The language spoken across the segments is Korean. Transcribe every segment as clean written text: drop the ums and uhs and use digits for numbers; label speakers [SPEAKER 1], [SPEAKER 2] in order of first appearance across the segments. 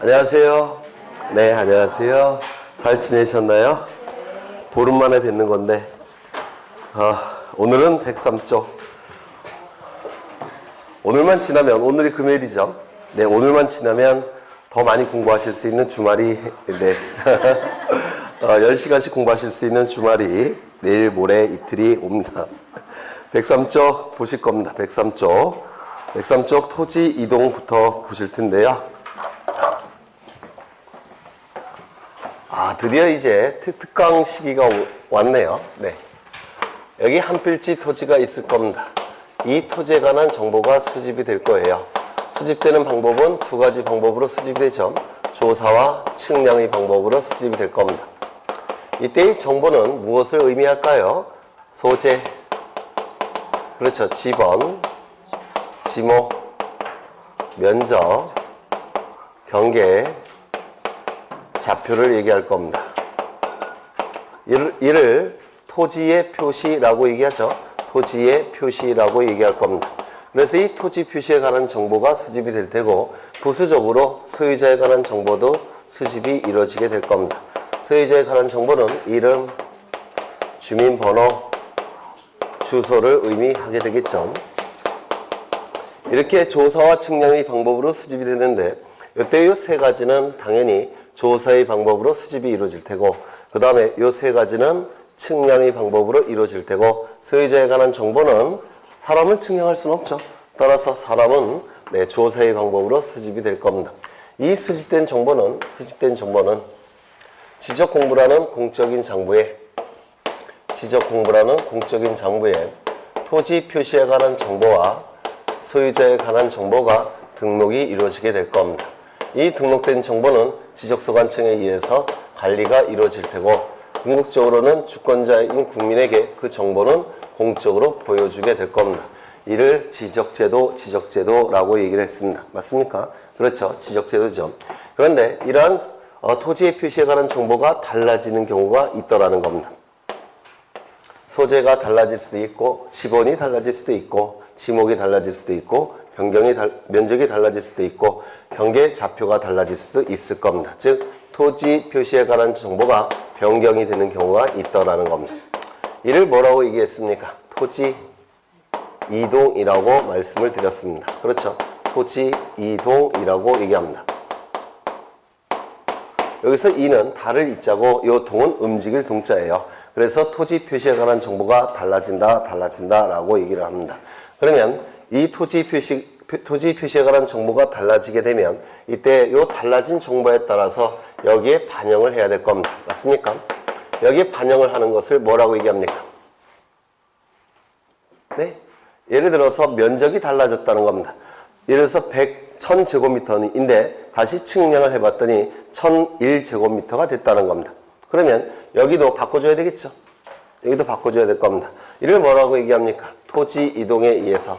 [SPEAKER 1] 안녕하세요. 네, 안녕하세요. 잘 지내셨나요? 보름 만에 뵙는 건데, 오늘은 103쪽. 오늘만 지나면, 오늘이 금요일이죠. 네, 오늘만 지나면 더 많이 공부하실 수 있는 주말이, 네. 10시간씩 공부하실 수 있는 주말이 내일, 모레, 이틀이 옵니다. 103쪽 보실 겁니다. 103쪽. 103쪽 토지 이동부터 보실 텐데요. 드디어 이제 특강 시기가 왔네요. 네. 여기 한 필지 토지가 있을 겁니다. 이 토지에 관한 정보가 수집이 될 거예요. 수집되는 방법은 두 가지 방법으로 수집이 되죠. 조사와 측량의 방법으로 수집이 될 겁니다. 이때의 정보는 무엇을 의미할까요? 소재, 그렇죠. 지번, 지목, 면적, 경계, 좌표를 얘기할 겁니다. 이를 토지의 표시라고 얘기하죠. 토지의 표시라고 얘기할 겁니다. 그래서 이 토지 표시에 관한 정보가 수집이 될 테고, 부수적으로 소유자에 관한 정보도 수집이 이루어지게 될 겁니다. 소유자에 관한 정보는 이름, 주민번호, 주소를 의미하게 되겠죠. 이렇게 조사와 측량의 방법으로 수집이 되는데, 이때 이 세 가지는 당연히 조사의 방법으로 수집이 이루어질 테고, 그 다음에 이 세 가지는 측량의 방법으로 이루어질 테고, 소유자에 관한 정보는 사람을 측량할 수는 없죠. 따라서 사람은 조사의 방법으로 수집이 될 겁니다. 이 수집된 정보는 지적공부라는 공적인 장부에 토지 표시에 관한 정보와 소유자에 관한 정보가 등록이 이루어지게 될 겁니다. 이 등록된 정보는 지적소관청에 의해서 관리가 이루어질 테고, 궁극적으로는 주권자인 국민에게 그 정보는 공적으로 보여주게 될 겁니다. 이를 지적제도라고 얘기를 했습니다. 맞습니까? 그렇죠. 지적제도죠. 그런데 이러한 토지의 표시에 관한 정보가 달라지는 경우가 있더라는 겁니다. 소재가 달라질 수도 있고, 지번이 달라질 수도 있고, 지목이 달라질 수도 있고, 면적이 달라질 수도 있고, 경계 좌표가 달라질 수도 있을 겁니다. 즉, 토지 표시에 관한 정보가 변경이 되는 경우가 있더라는 겁니다. 이를 뭐라고 얘기했습니까? 토지 이동이라고 말씀을 드렸습니다. 그렇죠. 토지 이동이라고 얘기합니다. 여기서 이는 달을 이자고 이 동은 움직일 동자예요. 그래서 토지 표시에 관한 정보가 달라진다라고 얘기를 합니다. 그러면 이 토지 표시에 관한 정보가 달라지게 되면 이때 이 달라진 정보에 따라서 여기에 반영을 해야 될 겁니다. 맞습니까? 여기에 반영을 하는 것을 뭐라고 얘기합니까? 네? 예를 들어서 면적이 달라졌다는 겁니다. 예를 들어서 1000제곱미터인데 다시 측량을 해봤더니 1001제곱미터가 됐다는 겁니다. 그러면 여기도 바꿔줘야 되겠죠? 여기도 바꿔줘야 될 겁니다. 이를 뭐라고 얘기합니까? 토지 이동에 의해서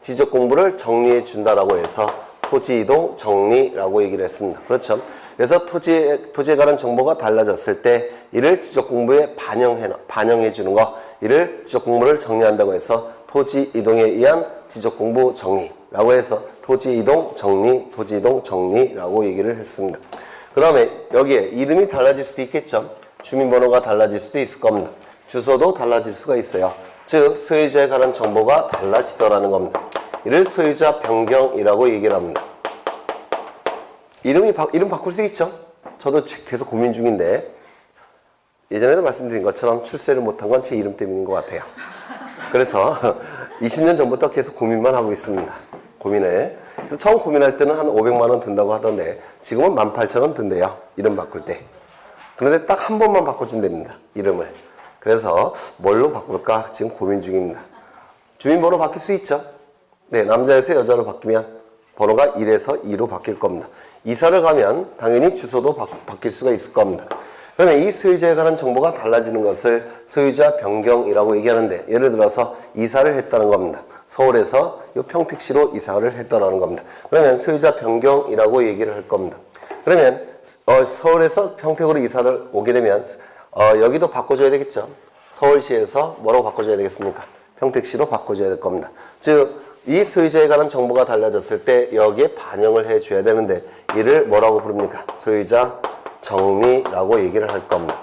[SPEAKER 1] 지적 공부를 정리해 준다라고 해서 토지 이동 정리라고 얘기를 했습니다. 그렇죠? 그래서 토지에 관한 정보가 달라졌을 때 이를 지적 공부에 반영해 주는 거, 이를 지적 공부를 정리한다고 해서 토지 이동에 의한 지적 공부 정리라고 해서 토지 이동 정리라고 얘기를 했습니다. 그 다음에 여기에 이름이 달라질 수도 있겠죠. 주민번호가 달라질 수도 있을 겁니다. 주소도 달라질 수가 있어요. 즉 소유자에 관한 정보가 달라지더라는 겁니다. 이를 소유자 변경이라고 얘기를 합니다. 이름 바꿀 수 있죠. 저도 계속 고민 중인데, 예전에도 말씀드린 것처럼 출세를 못한 건 제 이름 때문인 것 같아요. 그래서 20년 전부터 계속 고민만 하고 있습니다. 처음 고민할 때는 한 500만 원 든다고 하던데 지금은 18,000원 든대요. 이름 바꿀 때. 그런데 딱 한 번만 바꿔준답니다. 이름을. 그래서 뭘로 바꿀까 지금 고민 중입니다. 주민번호 바뀔 수 있죠. 네, 남자에서 여자로 바뀌면 번호가 1에서 2로 바뀔 겁니다. 이사를 가면 당연히 주소도 바뀔 수가 있을 겁니다. 그러면 이 소유자에 관한 정보가 달라지는 것을 소유자 변경이라고 얘기하는데, 예를 들어서 이사를 했다는 겁니다. 서울에서 이 평택시로 이사를 했다는 겁니다. 그러면 소유자 변경이라고 얘기를 할 겁니다. 그러면 서울에서 평택으로 이사를 오게 되면 여기도 바꿔줘야 되겠죠. 서울시에서 뭐라고 바꿔줘야 되겠습니까? 평택시로 바꿔줘야 될 겁니다. 즉 이 소유자에 관한 정보가 달라졌을 때 여기에 반영을 해줘야 되는데 이를 뭐라고 부릅니까? 소유자 정리라고 얘기를 할 겁니다.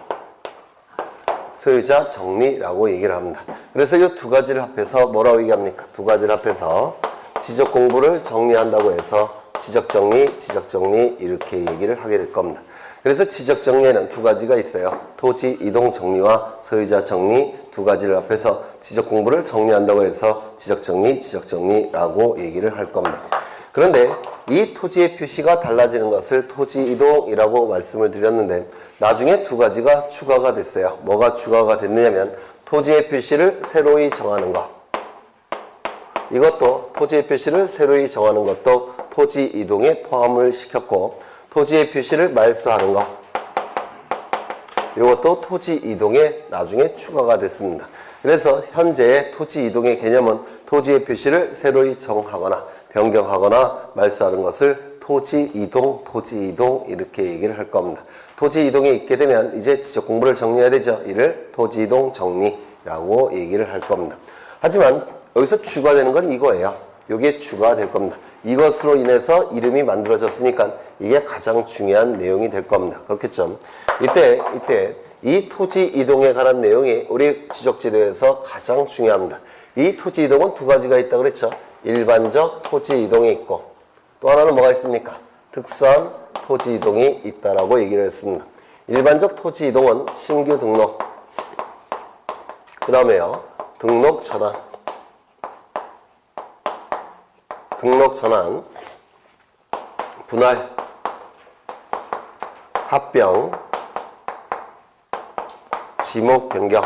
[SPEAKER 1] 소유자 정리라고 얘기를 합니다. 그래서 이 두 가지를 합해서 뭐라고 얘기합니까? 두 가지를 합해서 지적 공부를 정리한다고 해서 지적 정리 이렇게 얘기를 하게 될 겁니다. 그래서 지적 정리에는 두 가지가 있어요. 토지 이동 정리와 소유자 정리 두 가지를 합해서 지적 공부를 정리한다고 해서 지적 정리라고 얘기를 할 겁니다. 그런데 이 토지의 표시가 달라지는 것을 토지 이동이라고 말씀을 드렸는데 나중에 두 가지가 추가가 됐어요. 뭐가 추가가 됐느냐면 토지의 표시를 새로이 정하는 것. 이것도 토지의 표시를 새로이 정하는 것도 토지 이동에 포함을 시켰고 토지의 표시를 말소하는 것. 이것도 토지 이동에 나중에 추가가 됐습니다. 그래서 현재의 토지 이동의 개념은 토지의 표시를 새로이 정하거나 변경하거나 말소하는 것을 토지 이동 이렇게 얘기를 할 겁니다. 토지 이동이 있게 되면 이제 지적 공부를 정리해야 되죠. 이를 토지 이동 정리라고 얘기를 할 겁니다. 하지만 여기서 추가되는 건 이거예요. 이게 추가될 겁니다. 이것으로 인해서 이름이 만들어졌으니까 이게 가장 중요한 내용이 될 겁니다. 그렇겠죠? 이때 이 토지 이동에 관한 내용이 우리 지적지도에서 가장 중요합니다. 이 토지 이동은 두 가지가 있다고 그랬죠? 일반적 토지 이동이 있고 또 하나는 뭐가 있습니까? 특수한 토지 이동이 있다라고 얘기를 했습니다. 일반적 토지 이동은 신규 등록, 그 다음에요 등록 전환, 분할, 합병, 지목 변경,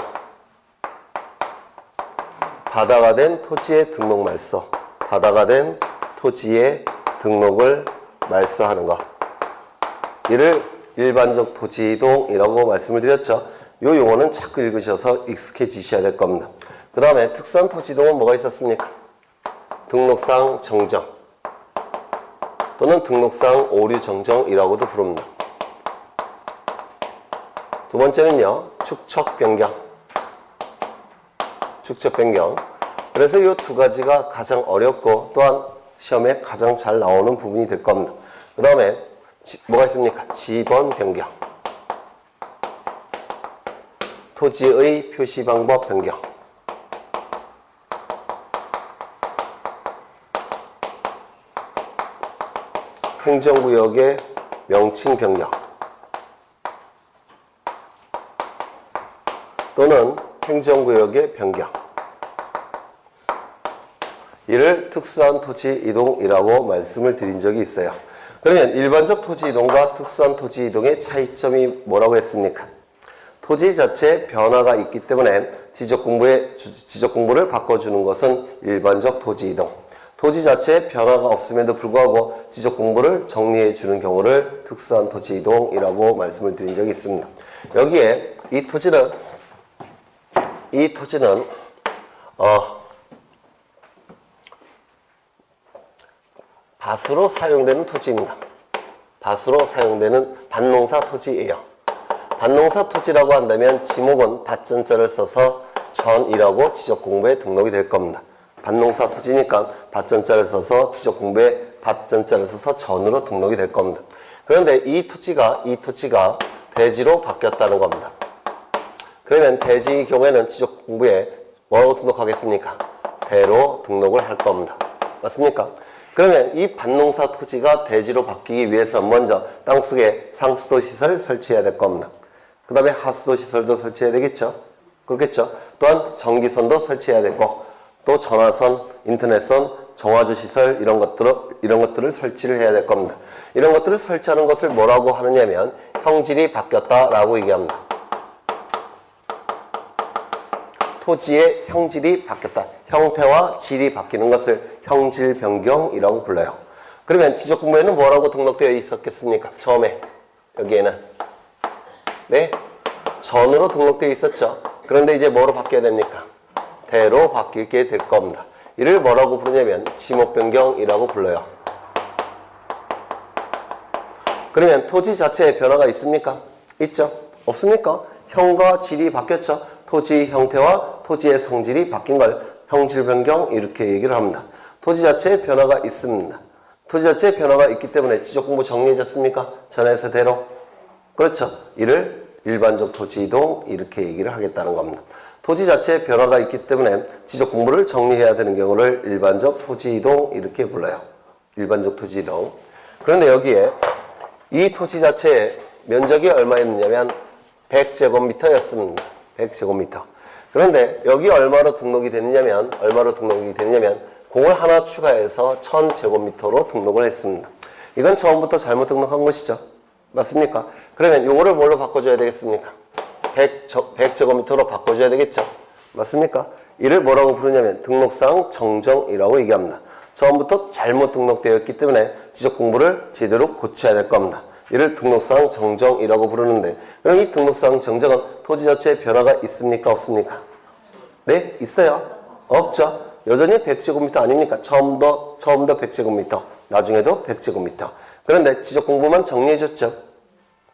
[SPEAKER 1] 바다가 된 토지의 등록 말소, 바다가 된 토지의 등록을 말소하는 것. 이를 일반적 토지 이동이라고 말씀을 드렸죠. 이 용어는 자꾸 읽으셔서 익숙해지셔야 될 겁니다. 그 다음에 특수한 토지 이동은 뭐가 있었습니까? 등록상 정정 또는 등록상 오류 정정이라고도 부릅니다. 두 번째는요, 축척 변경. 그래서 이 두 가지가 가장 어렵고 또한 시험에 가장 잘 나오는 부분이 될 겁니다. 그 다음에 뭐가 있습니까? 지번 변경, 토지의 표시 방법 변경, 행정구역의 명칭 변경 또는 행정구역의 변경. 이를 특수한 토지 이동이라고 말씀을 드린 적이 있어요. 그러면 일반적 토지 이동과 특수한 토지 이동의 차이점이 뭐라고 했습니까? 토지 자체에 변화가 있기 때문에 지적 공부를 바꿔주는 것은 일반적 토지 이동. 토지 자체에 변화가 없음에도 불구하고 지적 공부를 정리해 주는 경우를 특수한 토지 이동이라고 말씀을 드린 적이 있습니다. 여기에 이 토지는 밭으로 사용되는 토지입니다. 밭으로 사용되는 밭농사 토지예요. 밭농사 토지라고 한다면 지목은 밭전자를 써서 전이라고 지적 공부에 등록이 될 겁니다. 밭농사 토지니까 밭전자를 써서 지적 공부에 밭전자를 써서 전으로 등록이 될 겁니다. 그런데 이 토지가 대지로 바뀌었다는 겁니다. 그러면 대지의 경우에는 지적 공부에 뭐라고 등록하겠습니까? 대로 등록을 할 겁니다. 맞습니까? 그러면 이 밭농사 토지가 대지로 바뀌기 위해서 먼저 땅속에 상수도 시설 설치해야 될 겁니다. 그 다음에 하수도 시설도 설치해야 되겠죠? 그렇겠죠? 또한 전기선도 설치해야 되고 또 전화선, 인터넷선, 정화조 시설 이런 것들을 설치를 해야 될 겁니다. 이런 것들을 설치하는 것을 뭐라고 하느냐면 형질이 바뀌었다라고 얘기합니다. 토지의 형질이 바뀌었다. 형태와 질이 바뀌는 것을 형질 변경이라고 불러요. 그러면 지적 공부에는 뭐라고 등록되어 있었겠습니까? 처음에 여기에는 네, 전으로 등록되어 있었죠. 그런데 이제 뭐로 바뀌어야 됩니까? 대로 바뀌게 될 겁니다. 이를 뭐라고 부르냐면 지목 변경이라고 불러요. 그러면 토지 자체에 변화가 있습니까? 있죠? 없습니까? 형과 질이 바뀌었죠. 토지 형태와 토지의 성질이 바뀐 걸 형질 변경 이렇게 얘기를 합니다. 토지 자체에 변화가 있습니다. 토지 자체에 변화가 있기 때문에 지적공부 정리해졌습니까? 전에서대로. 그렇죠. 이를 일반적 토지 이동 이렇게 얘기를 하겠다는 겁니다. 토지 자체에 변화가 있기 때문에 지적공부를 정리해야 되는 경우를 일반적 토지 이동 이렇게 불러요. 일반적 토지 이동. 그런데 여기에 이 토지 자체의 면적이 얼마였느냐면 100제곱미터였습니다. 100제곱미터. 그런데 여기 얼마로 등록이 되느냐면 그걸 하나 추가해서 1000제곱미터로 등록을 했습니다. 이건 처음부터 잘못 등록한 것이죠. 맞습니까? 그러면 요거를 뭘로 바꿔줘야 되겠습니까? 100제곱미터로 바꿔줘야 되겠죠. 맞습니까? 이를 뭐라고 부르냐면 등록상 정정이라고 얘기합니다. 처음부터 잘못 등록되어 있기 때문에 지적 공부를 제대로 고쳐야 될 겁니다. 이를 등록상 정정이라고 부르는데, 그럼 이 등록상 정정은 토지 자체에 변화가 있습니까? 없습니까? 네, 있어요. 없죠. 여전히 100제곱미터 아닙니까? 처음도 100제곱미터, 나중에도 100제곱미터. 그런데 지적 공부만 정리해줬죠.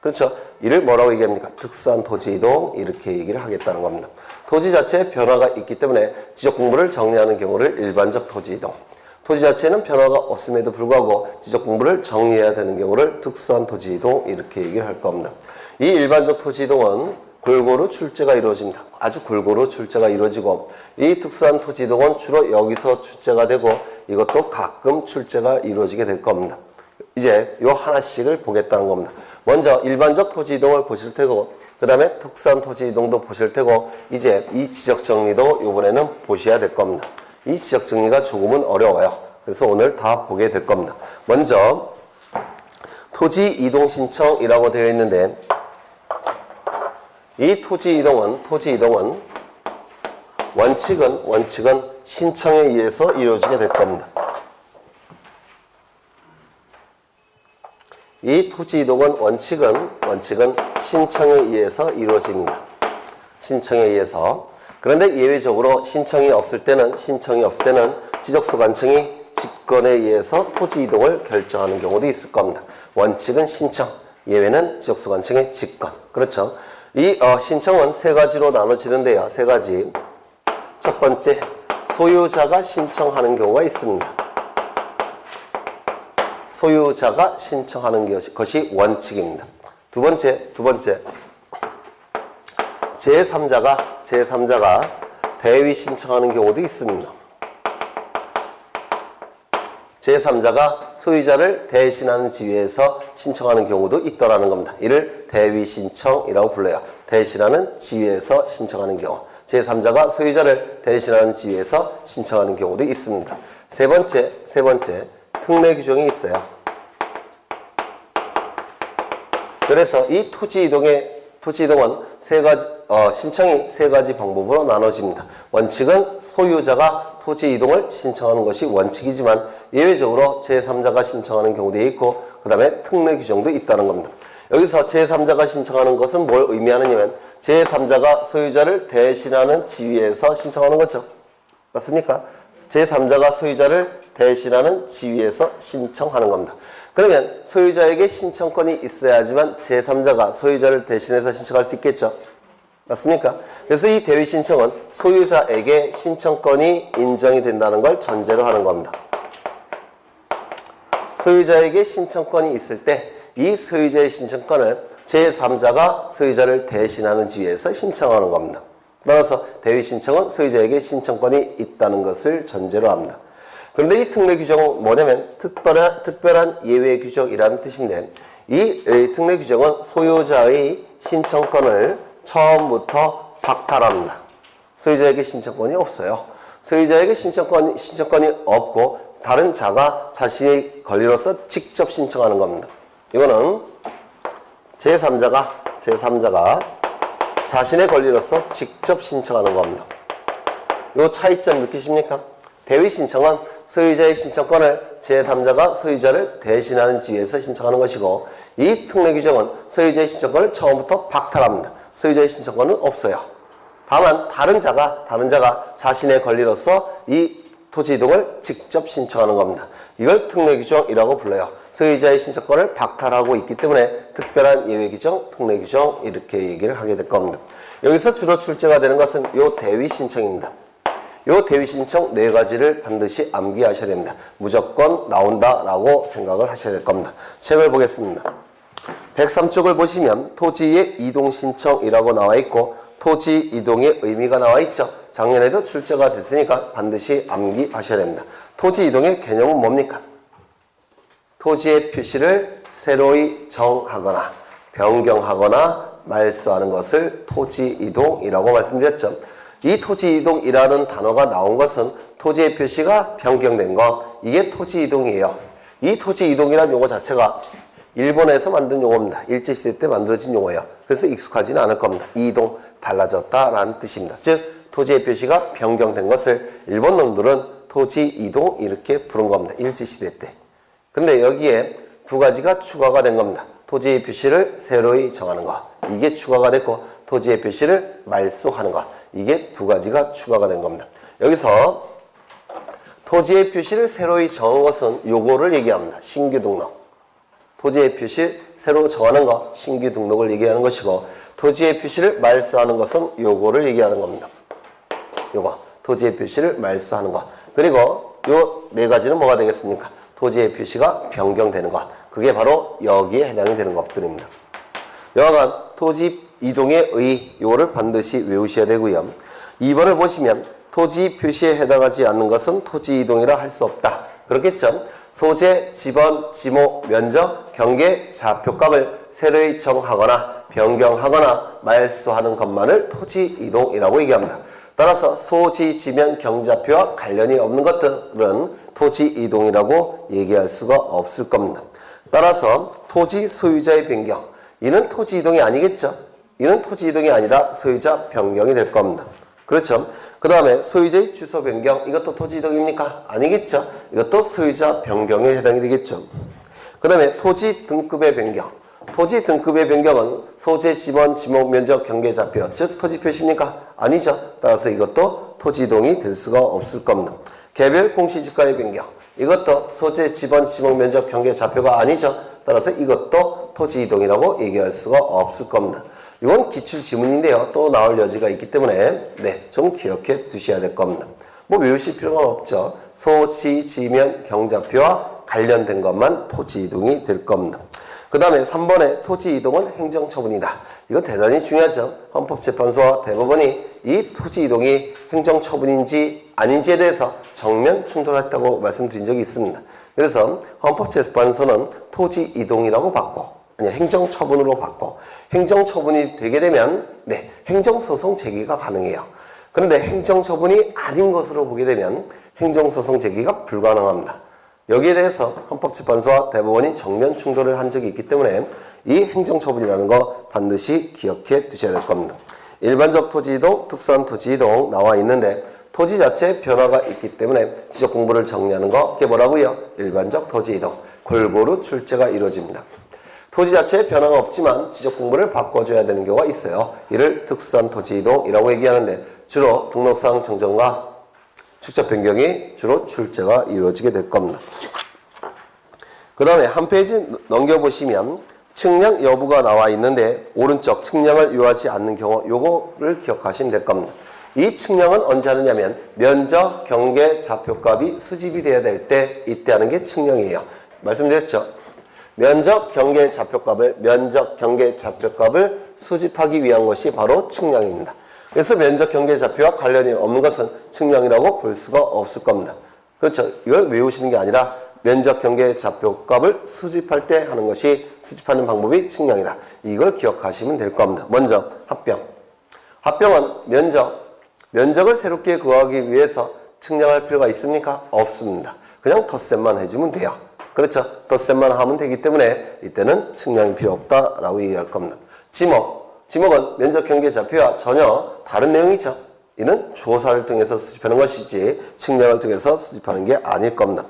[SPEAKER 1] 그렇죠. 이를 뭐라고 얘기합니까? 특수한 토지 이동 이렇게 얘기를 하겠다는 겁니다. 토지 자체에 변화가 있기 때문에 지적 공부를 정리하는 경우를 일반적 토지 이동. 토지 자체에는 변화가 없음에도 불구하고 지적 공부를 정리해야 되는 경우를 특수한 토지 이동 이렇게 얘기를 할 겁니다. 이 일반적 토지 이동은 골고루 출제가 이루어집니다. 아주 골고루 출제가 이루어지고, 이 특수한 토지 이동은 주로 여기서 출제가 되고 이것도 가끔 출제가 이루어지게 될 겁니다. 이제 요 하나씩을 보겠다는 겁니다. 먼저 일반적 토지 이동을 보실 테고, 그 다음에 특수한 토지 이동도 보실 테고, 이제 이 지적 정리도 이번에는 보셔야 될 겁니다. 이 지적 정리가 조금은 어려워요. 그래서 오늘 다 보게 될 겁니다. 먼저 토지 이동 신청이라고 되어 있는데, 이 토지 이동은 원칙은 신청에 의해서 이루어지게 될 겁니다. 이 토지 이동은 원칙은 신청에 의해서 이루어집니다. 신청에 의해서. 그런데 예외적으로 신청이 없을 때는 지적소관청이 직권에 의해서 토지 이동을 결정하는 경우도 있을 겁니다. 원칙은 신청, 예외는 지적소관청의 직권. 그렇죠. 이 신청은 세 가지로 나눠지는데요. 세 가지. 첫 번째, 소유자가 신청하는 경우가 있습니다. 소유자가 신청하는 것이 원칙입니다. 두 번째, 제3자가 대위 신청하는 경우도 있습니다. 제3자가 소유자를 대신하는 지위에서 신청하는 경우도 있더라는 겁니다. 이를 대위 신청이라고 불러요. 대신하는 지위에서 신청하는 경우. 제3자가 소유자를 대신하는 지위에서 신청하는 경우도 있습니다. 세 번째, 특례 규정이 있어요. 그래서 이 토지 이동은 신청이 세 가지 방법으로 나눠집니다. 원칙은 소유자가 토지 이동을 신청하는 것이 원칙이지만 예외적으로 제3자가 신청하는 경우도 있고, 그 다음에 특례 규정도 있다는 겁니다. 여기서 제3자가 신청하는 것은 뭘 의미하느냐면 제3자가 소유자를 대신하는 지위에서 신청하는 거죠. 맞습니까? 제3자가 소유자를 대신하는 지위에서 신청하는 겁니다. 그러면 소유자에게 신청권이 있어야지만 제3자가 소유자를 대신해서 신청할 수 있겠죠. 맞습니까? 그래서 이 대위 신청은 소유자에게 신청권이 인정이 된다는 걸 전제로 하는 겁니다. 소유자에게 신청권이 있을 때 이 소유자의 신청권을 제3자가 소유자를 대신하는 지위에서 신청하는 겁니다. 따라서 대위 신청은 소유자에게 신청권이 있다는 것을 전제로 합니다. 그런데 이 특례 규정은 뭐냐면 특별한 예외 규정이라는 뜻인데, 이 특례 규정은 소유자의 신청권을 처음부터 박탈합니다. 소유자에게 신청권이 없어요. 소유자에게 신청권이 없고 다른 자가 자신의 권리로서 직접 신청하는 겁니다. 이거는 제3자가 자신의 권리로서 직접 신청하는 겁니다. 이 차이점 느끼십니까? 대위 신청은 소유자의 신청권을 제3자가 소유자를 대신하는 지위에서 신청하는 것이고, 이 특례 규정은 소유자의 신청권을 처음부터 박탈합니다. 소유자의 신청권은 없어요. 다만 다른 자가 자신의 권리로서 이 토지 이동을 직접 신청하는 겁니다. 이걸 특례 규정이라고 불러요. 소유자의 신청권을 박탈하고 있기 때문에 특별한 예외 규정, 특례 규정 이렇게 얘기를 하게 될 겁니다. 여기서 주로 출제가 되는 것은 이 대위 신청입니다. 요 대위 신청 4가지를 반드시 암기하셔야 됩니다. 무조건 나온다라고 생각을 하셔야 될 겁니다. 책을 보겠습니다. 103쪽을 보시면 토지의 이동 신청이라고 나와 있고 토지 이동의 의미가 나와 있죠. 작년에도 출제가 됐으니까 반드시 암기하셔야 됩니다. 토지 이동의 개념은 뭡니까? 토지의 표시를 새로이 정하거나 변경하거나 말소하는 것을 토지 이동이라고 말씀드렸죠. 이 토지 이동이라는 단어가 나온 것은 토지의 표시가 변경된 것, 이게 토지 이동이에요. 이 토지 이동이라는 용어 자체가 일본에서 만든 용어입니다. 일제시대 때 만들어진 용어예요. 그래서 익숙하지는 않을 겁니다. 이동, 달라졌다라는 뜻입니다. 즉 토지의 표시가 변경된 것을 일본 놈들은 토지 이동 이렇게 부른 겁니다. 일제시대 때. 근데 여기에 2가지가 추가가 된 겁니다. 토지의 표시를 새로이 정하는 것, 이게 추가가 됐고 토지의 표시를 말소하는 것, 이게 2가지가 추가가 된 겁니다. 여기서 토지의 표시를 새로이 정한 것은 요거를 얘기합니다. 신규 등록. 토지의 표시를 새로 정하는 것, 신규 등록을 얘기하는 것이고 토지의 표시를 말소하는 것은 요거를 얘기하는 겁니다. 요거, 토지의 표시를 말소하는 것. 그리고 요 4가지는 뭐가 되겠습니까? 토지의 표시가 변경되는 것. 그게 바로 여기에 해당이 되는 것들입니다. 여하간 토지 이동의 의, 요거를 반드시 외우셔야 되고요. 2번을 보시면 토지 표시에 해당하지 않는 것은 토지 이동이라 할 수 없다. 그렇겠죠? 소재, 지번, 지목, 면적, 경계, 좌표값을 새로이 정하거나 변경하거나 말소하는 것만을 토지 이동이라고 얘기합니다. 따라서 소지, 지면, 경좌표와 관련이 없는 것들은 토지 이동이라고 얘기할 수가 없을 겁니다. 따라서 토지 소유자의 변경, 이는 토지 이동이 아니겠죠? 이는 토지 이동이 아니라 소유자 변경이 될 겁니다. 그렇죠? 그 다음에 소유자의 주소 변경, 이것도 토지 이동입니까? 아니겠죠? 이것도 소유자 변경에 해당이 되겠죠. 그 다음에 토지 등급의 변경. 토지 등급의 변경은 소재, 지번, 지목, 면적, 경계, 좌표, 즉 토지 표시입니까? 아니죠. 따라서 이것도 토지 이동이 될 수가 없을 겁니다. 개별 공시지가의 변경. 이것도 소재, 지번, 지목, 면적, 경계, 좌표가 아니죠. 따라서 이것도 토지 이동이라고 얘기할 수가 없을 겁니다. 이건 기출 지문인데요. 또 나올 여지가 있기 때문에 좀 기억해 두셔야 될 겁니다. 뭐 외우실 필요가 없죠. 소지, 지면, 경좌표와 관련된 것만 토지 이동이 될 겁니다. 그 다음에 3번에 토지 이동은 행정처분이다. 이거 대단히 중요하죠. 헌법재판소와 대법원이 이 토지 이동이 행정처분인지 아닌지에 대해서 정면 충돌했다고 말씀드린 적이 있습니다. 그래서 헌법재판소는 토지 이동이라고 받고 행정처분으로 받고 행정처분이 되게 되면 행정소송 제기가 가능해요. 그런데 행정처분이 아닌 것으로 보게 되면 행정소송 제기가 불가능합니다. 여기에 대해서 헌법재판소와 대법원이 정면 충돌을 한 적이 있기 때문에 이 행정처분이라는 거 반드시 기억해 두셔야 될 겁니다. 일반적 토지이동, 특수한 토지이동 나와 있는데 토지 자체에 변화가 있기 때문에 지적 공부를 정리하는 거 그게 뭐라고요? 일반적 토지이동. 골고루 출제가 이루어집니다. 토지 자체에 변화가 없지만 지적 공부를 바꿔줘야 되는 경우가 있어요. 이를 특수한 토지이동이라고 얘기하는데 주로 등록상 정정과 축적 변경이 주로 출제가 이루어지게 될 겁니다. 그 다음에 한 페이지 넘겨보시면 측량 여부가 나와 있는데 오른쪽 측량을 요하지 않는 경우 요거를 기억하시면 될 겁니다. 이 측량은 언제 하느냐면 면적, 경계, 좌표값이 수집이 돼야 될 때 이때 하는 게 측량이에요. 말씀드렸죠? 면적, 경계, 좌표값을 수집하기 위한 것이 바로 측량입니다. 그래서 면적, 경계, 좌표와 관련이 없는 것은 측량이라고 볼 수가 없을 겁니다. 그렇죠? 이걸 외우시는 게 아니라 면적, 경계, 좌표값을 수집할 때 하는 것이 수집하는 방법이 측량이다. 이걸 기억하시면 될 겁니다. 먼저 합병. 합병은 면적을 새롭게 구하기 위해서 측량할 필요가 있습니까? 없습니다. 그냥 덧셈만 해주면 돼요. 그렇죠? 덧셈만 하면 되기 때문에 이때는 측량이 필요 없다라고 얘기할 겁니다. 지목은 면적, 경계, 좌표와 전혀 다른 내용이죠. 이는 조사를 통해서 수집하는 것이지 측량을 통해서 수집하는 게 아닐 겁니다.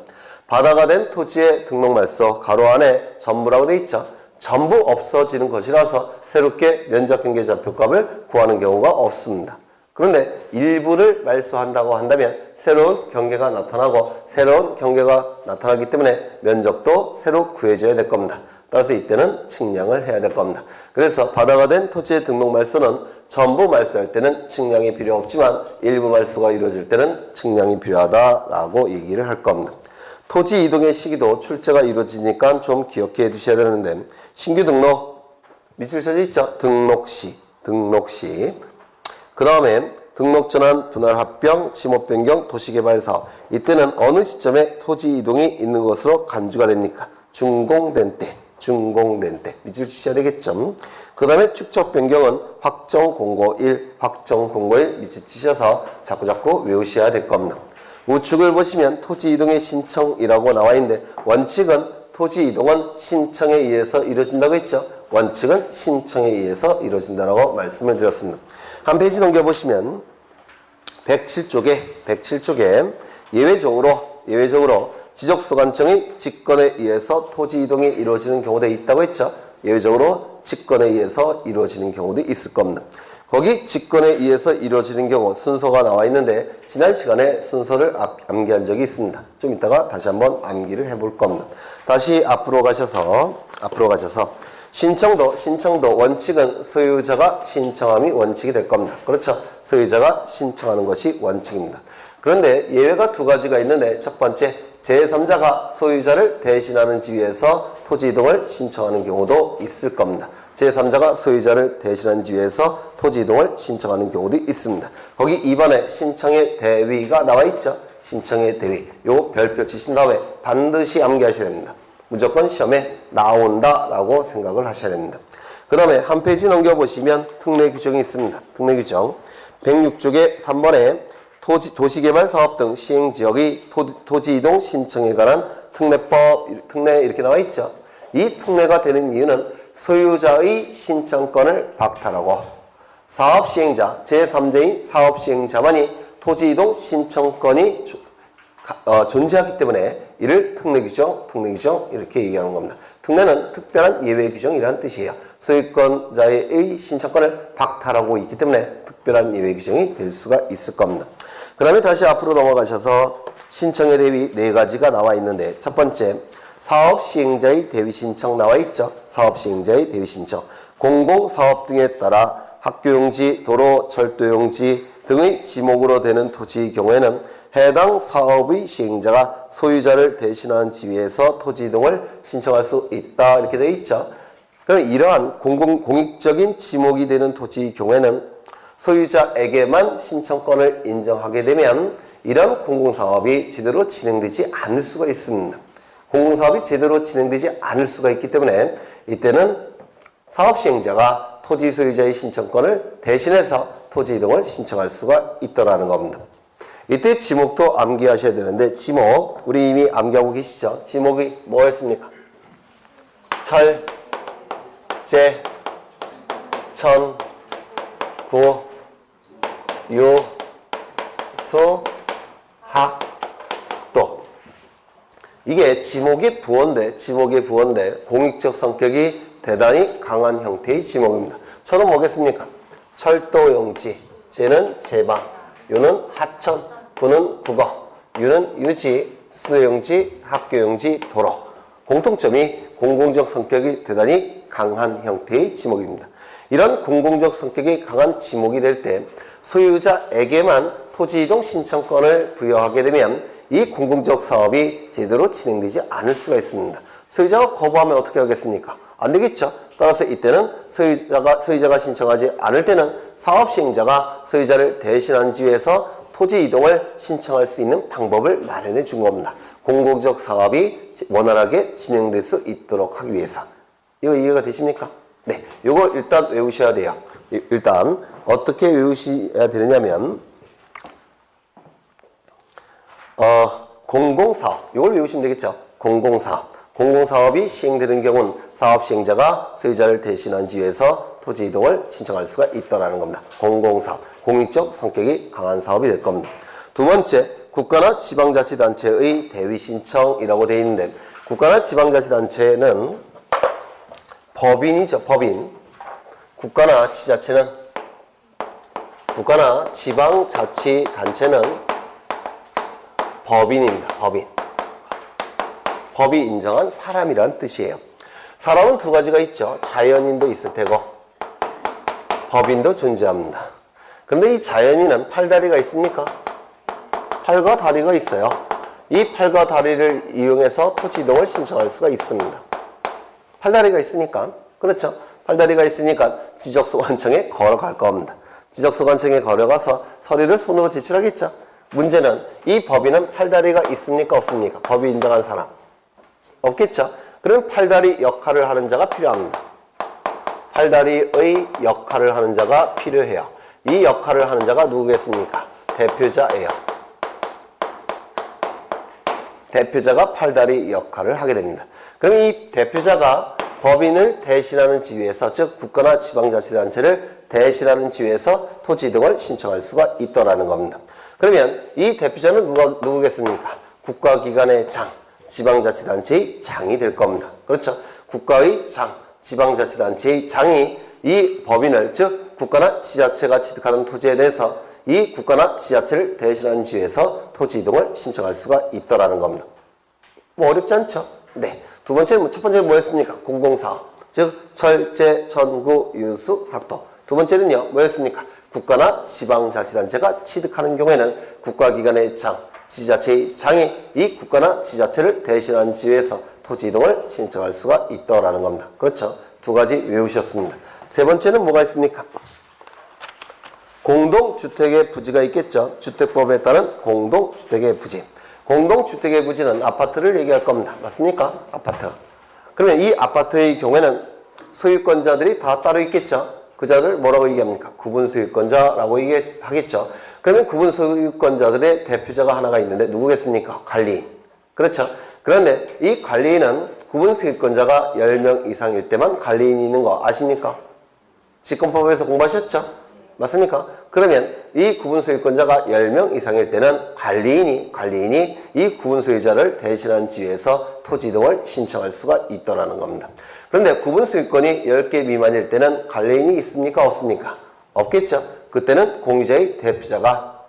[SPEAKER 1] 바다가 된 토지의 등록 말소 가로 안에 전부라고 돼 있죠. 전부 없어지는 것이라서 새롭게 면적, 경계, 좌표값을 구하는 경우가 없습니다. 그런데 일부를 말소한다고 한다면 새로운 경계가 나타나고 새로운 경계가 나타나기 때문에 면적도 새로 구해져야 될 겁니다. 따라서 이때는 측량을 해야 될 겁니다. 그래서 바다가 된 토지의 등록 말소는 전부 말소할 때는 측량이 필요 없지만 일부 말소가 이루어질 때는 측량이 필요하다라고 얘기를 할 겁니다. 토지 이동의 시기도 출제가 이루어지니까 좀 기억해 두셔야 되는데 신규 등록 밑줄 쳐져 있죠? 등록시. 그 다음에 등록 전환, 분할 합병, 지목 변경, 도시개발사업. 이때는 어느 시점에 토지 이동이 있는 것으로 간주가 됩니까? 준공된 때. 밑줄 치셔야 되겠죠? 그 다음에 축척 변경은 확정 공고일, 밑줄 치셔서 자꾸 외우셔야 될 겁니다. 우측을 보시면 토지 이동의 신청이라고 나와 있는데 원칙은 토지 이동은 신청에 의해서 이루어진다고 했죠? 원칙은 신청에 의해서 이루어진다고 말씀을 드렸습니다. 한 페이지 넘겨보시면 107쪽에 예외적으로 지적소관청의 직권에 의해서 토지 이동이 이루어지는 경우도 있다고 했죠. 예외적으로 직권에 의해서 이루어지는 경우도 있을 겁니다. 거기 직권에 의해서 이루어지는 경우 순서가 나와 있는데 지난 시간에 순서를 암기한 적이 있습니다. 좀 이따가 다시 한번 암기를 해볼 겁니다. 다시 앞으로 가셔서 신청도 원칙은 소유자가 신청함이 원칙이 될 겁니다. 그렇죠? 소유자가 신청하는 것이 원칙입니다. 그런데 예외가 두 가지가 있는데 첫 번째, 제3자가 소유자를 대신하는 지위에서 토지 이동을 신청하는 경우도 있을 겁니다. 제3자가 소유자를 대신하는 지위에서 토지 이동을 신청하는 경우도 있습니다. 거기 2번에 신청의 대위가 나와 있죠. 신청의 대위. 요 별표 치신 다음에 반드시 암기하셔야 됩니다. 무조건 시험에 나온다라고 생각을 하셔야 됩니다. 그 다음에 한 페이지 넘겨보시면 특례 규정이 있습니다. 특례 규정 106쪽에 3번에 도시개발 사업 등 시행지역의 토지 이동 신청에 관한 특례 이렇게 나와 있죠. 이 특례가 되는 이유는 소유자의 신청권을 박탈하고 사업 시행자, 제3자인 사업 시행자만이 토지 이동 신청권이 존재하기 때문에 이를 특례 규정 이렇게 얘기하는 겁니다. 특례는 특별한 예외 규정이라는 뜻이에요. 소유권자의 신청권을 박탈하고 있기 때문에 특별한 예외 규정이 될 수가 있을 겁니다. 그 다음에 다시 앞으로 넘어가셔서 신청의 대위 4가지가 나와 있는데 첫 번째, 사업 시행자의 대위 신청 나와 있죠. 사업 시행자의 대위 신청. 공공사업 등에 따라 학교용지, 도로, 철도용지 등의 지목으로 되는 토지의 경우에는 해당 사업의 시행자가 소유자를 대신하는 지위에서 토지 이동을 신청할 수 있다 이렇게 되어 있죠. 그럼 이러한 공익적인 지목이 되는 토지의 경우에는 소유자에게만 신청권을 인정하게 되면 이런 공공사업이 제대로 진행되지 않을 수가 있습니다. 공공사업이 제대로 진행되지 않을 수가 있기 때문에 이때는 사업시행자가 토지 소유자의 신청권을 대신해서 토지 이동을 신청할 수가 있다는 겁니다. 이때 지목도 암기하셔야 되는데 지목 우리 이미 암기하고 계시죠? 지목이 뭐였습니까? 철, 제, 천, 구, 유, 수, 학, 도. 이게 지목의 부호인데 공익적 성격이 대단히 강한 형태의 지목입니다. 저는 뭐겠습니까? 철도용지, 제는 제방, 유는 하천, 구는 국어, 유는 유지, 수도용지, 학교용지, 도로. 공통점이 공공적 성격이 대단히 강한 형태의 지목입니다. 이런 공공적 성격이 강한 지목이 될 때 소유자에게만 토지이동 신청권을 부여하게 되면 이 공공적 사업이 제대로 진행되지 않을 수가 있습니다. 소유자가 거부하면 어떻게 하겠습니까? 안 되겠죠. 따라서 이때는 소유자가 신청하지 않을 때는 사업시행자가 소유자를 대신한 지위에서 토지 이동을 신청할 수 있는 방법을 마련해 준 겁니다. 공공적 사업이 원활하게 진행될 수 있도록 하기 위해서. 이거 이해가 되십니까? 네, 이거 일단 외우셔야 돼요. 일단 어떻게 외우셔야 되느냐면 공공사업, 이걸 외우시면 되겠죠. 공공사업이 시행되는 경우는 사업시행자가 소유자를 대신한 지위에서 토지 이동을 신청할 수가 있다는 겁니다. 공공사업, 공익적 성격이 강한 사업이 될 겁니다. 두 번째, 국가나 지방자치단체의 대위신청이라고 되어 있는데 국가나 지방자치단체는 법인이죠. 법인. 국가나 지방자치단체는 법인입니다. 법인. 법이 인정한 사람이라는 뜻이에요. 사람은 두 가지가 있죠. 자연인도 있을 테고 법인도 존재합니다. 그런데 이 자연인은 팔다리가 있습니까? 팔과 다리가 있어요. 이 팔과 다리를 이용해서 토지 이동을 신청할 수가 있습니다. 팔다리가 있으니까, 그렇죠? 팔다리가 있으니까 지적소관청에 걸어갈 겁니다. 지적소관청에 걸어가서 서류를 손으로 제출하겠죠. 문제는 이 법인은 팔다리가 있습니까? 없습니까? 법이 인정한 사람. 없겠죠? 그럼 팔다리 역할을 하는 자가 필요합니다. 팔다리의 역할을 하는 자가 필요해요. 이 역할을 하는 자가 누구겠습니까? 대표자예요. 대표자가 팔다리 역할을 하게 됩니다. 그럼 이 대표자가 법인을 대신하는 지위에서, 즉 국가나 지방자치단체를 대신하는 지위에서 토지 이동을 신청할 수가 있더라는 겁니다. 그러면 이 대표자는 누구겠습니까? 국가기관의 장, 지방자치단체의 장이 될 겁니다. 그렇죠? 국가의 장, 지방자치단체의 장이 이 법인을, 즉 국가나 지자체가 취득하는 토지에 대해서 이 국가나 지자체를 대신하는 지위에서 토지 이동을 신청할 수가 있더라는 겁니다. 뭐 어렵지 않죠? 네. 두 번째는, 첫 번째는 뭐였습니까? 공공사업. 즉 철제, 천구, 유수, 학도. 두 번째는요, 뭐였습니까? 국가나 지방자치단체가 취득하는 경우에는 국가기관의 장, 지자체의 장이 이 국가나 지자체를 대신하는 지위에서 토지 이동을 신청할 수가 있더라는 겁니다. 그렇죠? 두 가지 외우셨습니다. 세 번째는 뭐가 있습니까? 공동주택의 부지가 있겠죠. 주택법에 따른 공동주택의 부지. 공동주택의 부지는 아파트를 얘기할 겁니다. 맞습니까? 아파트. 그러면 이 아파트의 경우에는 소유권자들이 다 따로 있겠죠. 그 자를 뭐라고 얘기합니까? 구분소유권자라고 얘기하겠죠. 그러면 구분소유권자들의 대표자가 하나가 있는데 누구겠습니까? 관리인. 그렇죠. 그런데 이 관리인은 구분소유권자가 10명 이상일 때만 관리인이 있는 거 아십니까? 직권법에서 공부하셨죠? 맞습니까? 그러면 이 구분소유권자가 10명 이상일 때는 관리인이 이 구분소유자를 대신한 지위에서 토지 이동을 신청할 수가 있더라는 겁니다. 그런데 구분소유권이 10개 미만일 때는 관리인이 있습니까? 없습니까? 없겠죠. 그때는 공유자의 대표자가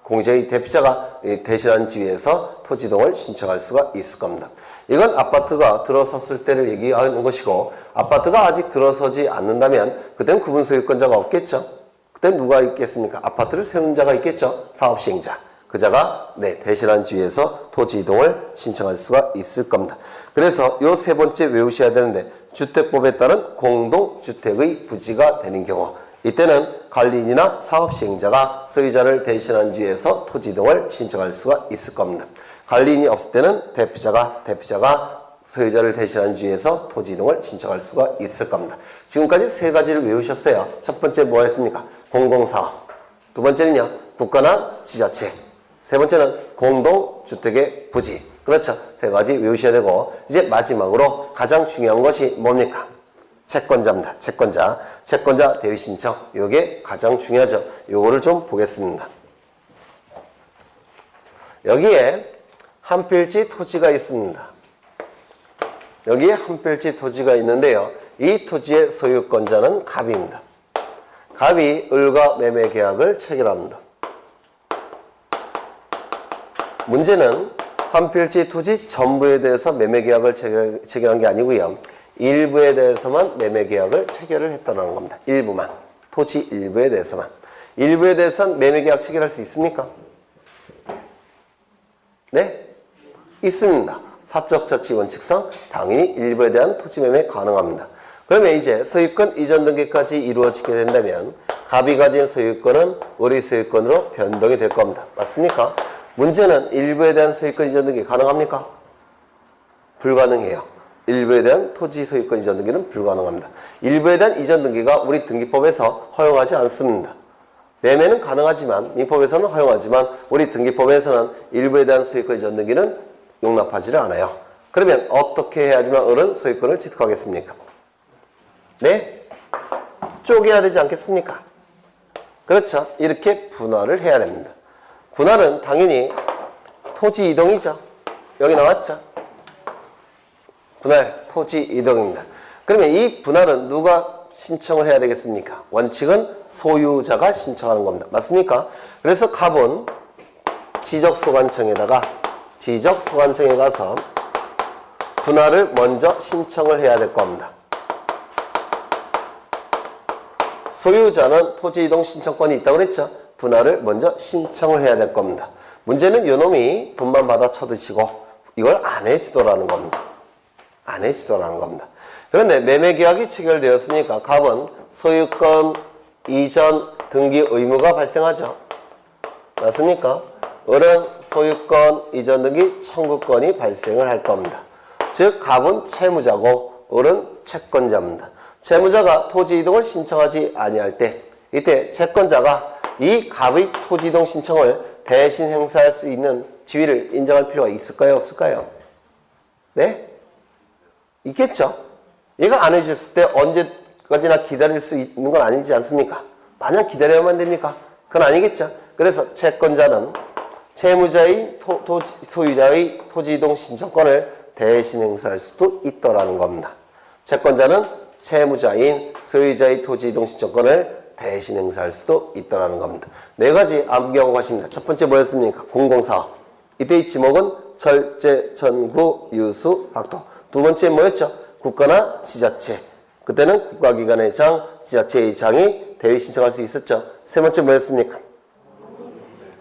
[SPEAKER 1] 대신한 지위에서 토지 이동을 신청할 수가 있을 겁니다. 이건 아파트가 들어섰을 때를 얘기하는 것이고, 아파트가 아직 들어서지 않는다면 그때는 구분소유권자가 없겠죠. 그때 누가 있겠습니까? 아파트를 세운 자가 있겠죠. 사업시행자. 그 자가 대신한 지위에서 토지 이동을 신청할 수가 있을 겁니다. 그래서 요 세 번째 외우셔야 되는데, 주택법에 따른 공동주택의 부지가 되는 경우, 이때는 관리인이나 사업시행자가 소유자를 대신한 지위에서 토지 이동을 신청할 수가 있을 겁니다. 관리인이 없을 때는 대표자가 소유자를 대신한 지위에서 토지 이동을 신청할 수가 있을 겁니다. 지금까지 세 가지를 외우셨어요. 첫 번째 뭐 했습니까? 공공사업. 두 번째는요, 국가나 지자체. 세 번째는 공동주택의 부지. 그렇죠. 세 가지 외우셔야 되고, 이제 마지막으로 가장 중요한 것이 뭡니까? 채권자입니다. 채권자 대위 신청. 요게 가장 중요하죠. 요거를 좀 보겠습니다. 여기에 한 필지 토지가 있습니다. 여기에 한 필지 토지가 있는데요. 이 토지의 소유권자는 갑입니다. 갑이 을과 매매 계약을 체결합니다. 문제는 한 필지 토지 전부에 대해서 매매 계약을 체결한 게 아니고요. 일부에 대해서만 매매 계약을 체결을 했다는 겁니다. 일부만. 토지 일부에 대해서만. 일부에 대해서는 매매 계약 체결할 수 있습니까? 네? 있습니다. 사적 자치 원칙상 당연히 일부에 대한 토지 매매 가능합니다. 그러면 이제 소유권 이전 등기까지 이루어지게 된다면 갑이 가진 소유권은 을의 소유권으로 변동이 될 겁니다. 맞습니까? 문제는 일부에 대한 소유권 이전 등기 가능합니까? 불가능해요. 일부에 대한 토지 소유권 이전 등기는 불가능합니다. 일부에 대한 이전 등기가 우리 등기법에서 허용하지 않습니다. 매매는 가능하지만, 민법에서는 허용하지만 우리 등기법에서는 일부에 대한 소유권 이전 등기는 용납하지를 않아요. 그러면 어떻게 해야지만 을은 소유권을 취득하겠습니까? 네? 쪼개야 되지 않겠습니까? 그렇죠. 이렇게 분할을 해야 됩니다. 분할은 당연히 토지 이동이죠. 여기 나왔죠. 분할, 토지 이동입니다. 그러면 이 분할은 누가 신청을 해야 되겠습니까? 원칙은 소유자가 신청하는 겁니다. 맞습니까? 그래서 갑은 지적소관청에 가서 분할을 먼저 신청을 해야 될 겁니다. 소유자는 토지 이동 신청권이 있다고 그랬죠. 분할을 먼저 신청을 해야 될 겁니다. 문제는 요놈이 돈만 받아 쳐드시고 이걸 안 해주더라는 겁니다. 안 해주더라는 겁니다. 그런데 매매계약이 체결되었으니까 갑은 소유권 이전 등기 의무가 발생하죠. 맞습니까? 을은 소유권 이전 등기 청구권이 발생을 할 겁니다. 즉 갑은 채무자고 을은 채권자입니다. 채무자가 토지 이동을 신청하지 아니할 때 이때 채권자가 이 갑의 토지 이동 신청을 대신 행사할 수 있는 지위를 인정할 필요가 있을까요? 없을까요? 네? 있겠죠. 얘가 안 해줬을 때 언제까지나 기다릴 수 있는 건 아니지 않습니까? 마냥 기다려야만 됩니까? 그건 아니겠죠. 그래서 채권자는 채무자의 소유자의 토지 이동 신청권을 대신 행사할 수도 있더라는 겁니다. 채권자는 채무자인 소유자의 토지 이동 신청권을 대신 행사할 수도 있더라는 겁니다. 네 가지 암기하고 가십니다. 첫 번째 뭐였습니까? 공공사업. 이때의 지목은 철제, 전구, 유수, 학도. 두 번째 뭐였죠? 국가나 지자체. 그때는 국가기관의 장, 지자체의 장이 대위 신청할 수 있었죠. 세 번째 뭐였습니까?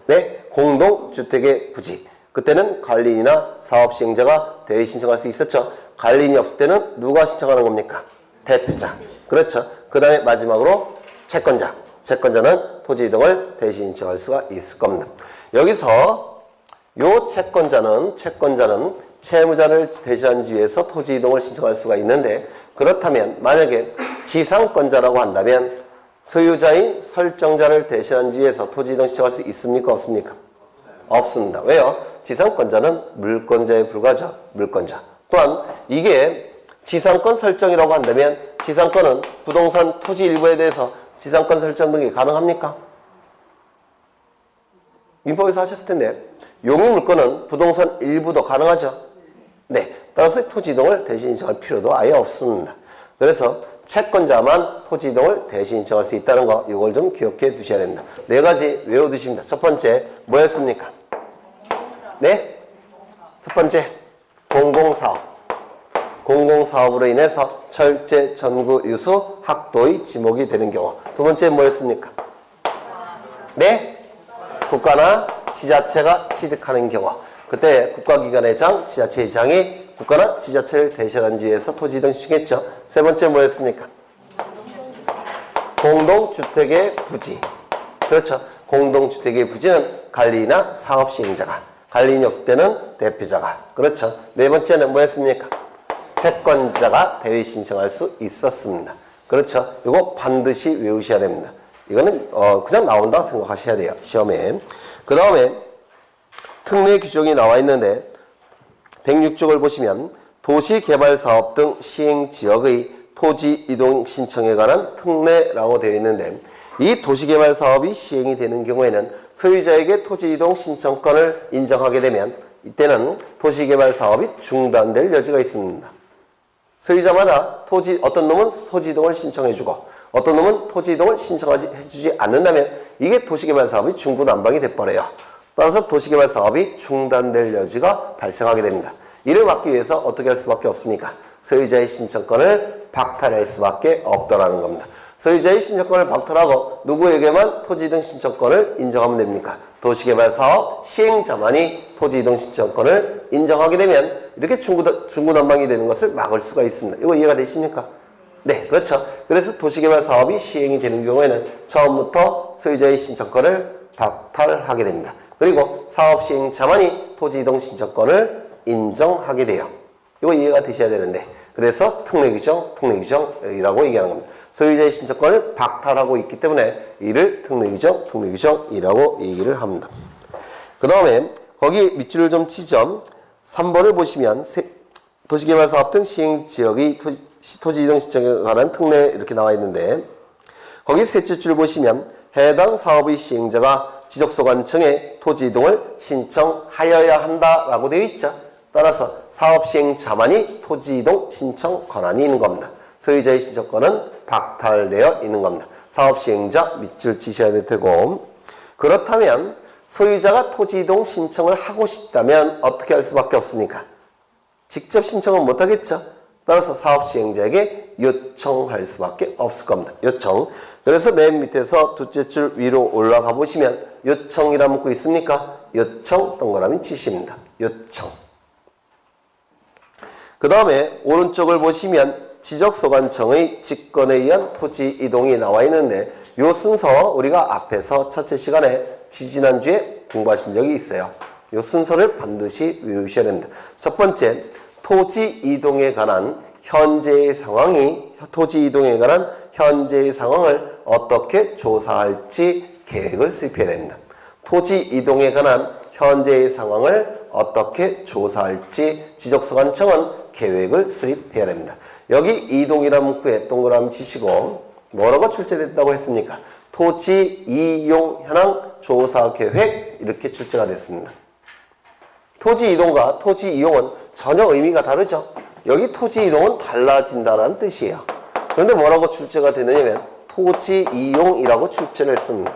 [SPEAKER 1] 네, 공동주택의 부지. 그때는 관리인이나 사업시행자가 대위 신청할 수 있었죠. 관리인이 없을 때는 누가 신청하는 겁니까? 대표자. 그렇죠. 그 다음에 마지막으로 채권자. 채권자는 토지 이동을 대신 신청할 수가 있을 겁니다. 여기서 요 채권자는 채무자를 대신한 지위에서 토지 이동을 신청할 수가 있는데 그렇다면 만약에 지상권자라고 한다면 소유자인 설정자를 대신한 지위에서 토지 이동 신청할 수 있습니까? 없습니까? 없습니다. 왜요? 지상권자는 물권자에 불과하죠. 물권자. 또한 이게 지상권 설정이라고 한다면 지상권은 부동산 토지 일부에 대해서 지상권 설정 등이 가능합니까? 민법에서 하셨을 텐데 용의물권은 부동산 일부도 가능하죠. 네, 따라서 토지 이동을 대신 신청할 필요도 아예 없습니다. 그래서 채권자만 토지 이동을 대신 신청할 수 있다는 거 이걸 좀 기억해 두셔야 됩니다. 네 가지 외워두십니다. 첫 번째 뭐였습니까? 네? 첫 번째 공공사업. 공공사업으로 인해서 철제, 전구, 유수, 학도의 지목이 되는 경우. 두 번째 뭐였습니까? 네? 국가나 지자체가 취득하는 경우. 그때 국가기관의 장, 지자체의 장이 국가나 지자체를 대신한 지위에서 토지 이동 신청했죠. 세 번째 뭐였습니까? 공동주택의 부지. 그렇죠. 공동주택의 부지는 관리인이나 사업시행자가. 관리인이 없을 때는 대표자가. 그렇죠. 네 번째는 뭐였습니까? 채권자가 대위 신청할 수 있었습니다. 그렇죠. 이거 반드시 외우셔야 됩니다. 이거는 그냥 나온다고 생각하셔야 돼요. 시험에. 그 다음에 특례 규정이 나와 있는데 106쪽을 보시면 도시개발사업 등 시행지역의 토지 이동 신청에 관한 특례라고 되어 있는데 이 도시개발사업이 시행이 되는 경우에는 소유자에게 토지 이동 신청권을 인정하게 되면 이때는 도시개발사업이 중단될 여지가 있습니다. 소유자마다 어떤 놈은 토지 이동을 신청해주고 어떤 놈은 토지 이동을 신청해주지 않는다면 이게 도시개발사업이 중구난방이 돼버려요. 따라서 도시개발사업이 중단될 여지가 발생하게 됩니다. 이를 막기 위해서 어떻게 할 수밖에 없습니까? 소유자의 신청권을 박탈할 수밖에 없더라는 겁니다. 소유자의 신청권을 박탈하고 누구에게만 토지 이동 신청권을 인정하면 됩니까? 도시개발사업 시행자만이 토지 이동 신청권을 인정하게 되면 이렇게 중구난방이 되는 것을 막을 수가 있습니다. 이거 이해가 되십니까? 네, 그렇죠. 그래서 도시개발사업이 시행이 되는 경우에는 처음부터 소유자의 신청권을 박탈하게 됩니다. 그리고 사업시행자만이 토지 이동 신청권을 인정하게 돼요. 이거 이해가 되셔야 되는데 그래서 특례규정이라고 얘기하는 겁니다. 소유자의 신청권을 박탈하고 있기 때문에 이를 특례규정이라고 얘기를 합니다. 그 다음에 거기 밑줄을 좀 치죠. 3번을 보시면 도시개발사업 등 시행지역의 토지 이동 신청에 관한 특례 이렇게 나와 있는데 거기 셋째 줄 보시면 해당 사업의 시행자가 지적소관청에 토지 이동을 신청하여야 한다라고 되어 있죠. 따라서 사업 시행자만이 토지 이동 신청 권한이 있는 겁니다. 소유자의 신청권은 박탈되어 있는 겁니다. 사업 시행자 밑줄 치셔야 될 테고 그렇다면 소유자가 토지 이동 신청을 하고 싶다면 어떻게 할 수밖에 없습니까? 직접 신청은 못하겠죠. 따라서 사업 시행자에게 요청할 수밖에 없을 겁니다. 요청. 그래서 맨 밑에서 둘째 줄 위로 올라가 보시면 요청이라는 문구 있습니까? 요청 동그라미 치십니다. 요청. 그 다음에 오른쪽을 보시면 지적소관청의 직권에 의한 토지 이동이 나와 있는데 요 순서 우리가 앞에서 첫째 시간에 지지난주에 공부하신 적이 있어요. 요 순서를 반드시 외우셔야 됩니다. 첫 번째, 토지 이동에 관한 현재의 상황을 어떻게 조사할지 계획을 수립해야 됩니다. 토지 이동에 관한 현재의 상황을 어떻게 조사할지 지적소관청은 계획을 수립해야 됩니다. 여기 이동이라는 문구에 동그라미 치시고 뭐라고 출제됐다고 했습니까? 토지 이용 현황 조사 계획 이렇게 출제가 됐습니다. 토지 이동과 토지 이용은 전혀 의미가 다르죠. 여기 토지 이동은 달라진다는 뜻이에요. 그런데 뭐라고 출제가 되느냐면 토지 이용이라고 출제를 했습니다.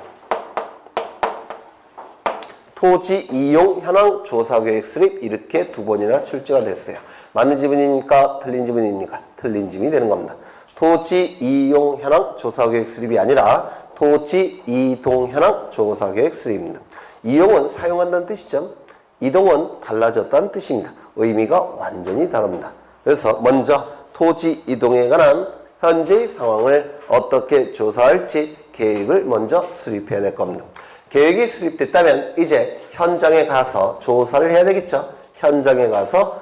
[SPEAKER 1] 토지 이용 현황 조사 계획 수립 이렇게 두 번이나 출제가 됐어요. 맞는 지문입니까? 틀린 지문입니까? 틀린 지문이 되는 겁니다. 토지 이용 현황 조사 계획 수립이 아니라 토지 이동 현황 조사 계획 수립입니다. 이용은 사용한다는 뜻이죠. 이동은 달라졌다는 뜻입니다. 의미가 완전히 다릅니다. 그래서 먼저 토지 이동에 관한 현재의 상황을 어떻게 조사할지 계획을 먼저 수립해야 될 겁니다. 계획이 수립됐다면 이제 현장에 가서 조사를 해야 되겠죠. 현장에 가서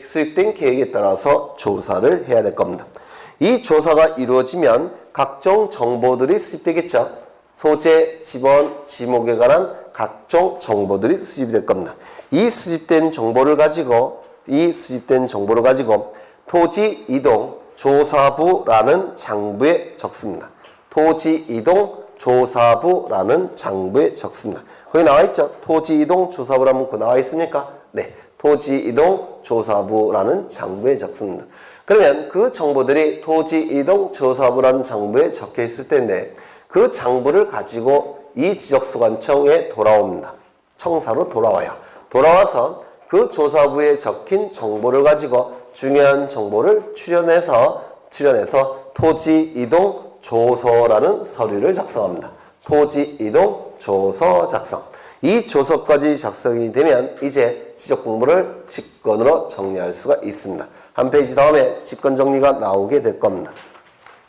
[SPEAKER 1] 수립된 계획에 따라서 조사를 해야 될 겁니다. 이 조사가 이루어지면 각종 정보들이 수집되겠죠. 소재, 지번, 지목에 관한 각종 정보들이 수집이 될 겁니다. 이 수집된 정보를 가지고 토지 이동 조사부라는 장부에 적습니다. 토지 이동 조사부라는 장부에 적습니다. 거기 나와 있죠? 토지 이동 조사부라는 문구 나와 있습니까? 네. 토지 이동 조사부라는 장부에 적습니다. 그러면 그 정보들이 토지 이동 조사부라는 장부에 적혀 있을 텐데 그 장부를 가지고 이 지적소관청에 돌아옵니다. 청사로 돌아와요. 돌아와서 그 조사부에 적힌 정보를 가지고 중요한 정보를 추려내서 토지 이동 조서라는 서류를 작성합니다. 토지 이동 조서 작성. 이 조서까지 작성이 되면 이제 지적 공부를 직권으로 정리할 수가 있습니다. 한 페이지 다음에 직권 정리가 나오게 될 겁니다.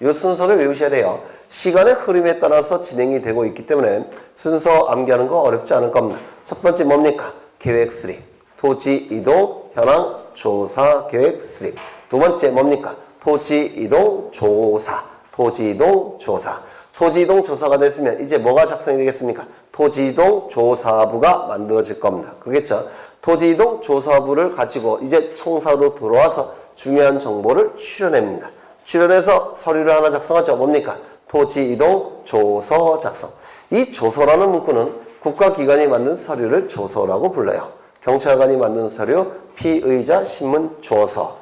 [SPEAKER 1] 이 순서를 외우셔야 돼요. 시간의 흐름에 따라서 진행이 되고 있기 때문에 순서 암기하는 거 어렵지 않을 겁니다. 첫 번째 뭡니까? 계획 수립. 토지 이동 현황 조사 계획 수립. 두 번째 뭡니까? 토지 이동 조사. 토지 이동 조사. 토지 이동 조사가 됐으면 이제 뭐가 작성이 되겠습니까? 토지 이동 조사부가 만들어질 겁니다. 그렇겠죠? 토지 이동 조사부를 가지고 이제 청사로 돌아와서 중요한 정보를 추려냅니다. 추려내서 서류를 하나 작성하죠. 뭡니까? 토지 이동 조서 작성. 이 조서라는 문구는 국가기관이 만든 서류를 조서라고 불러요. 경찰관이 만든 서류, 피의자 신문 조서.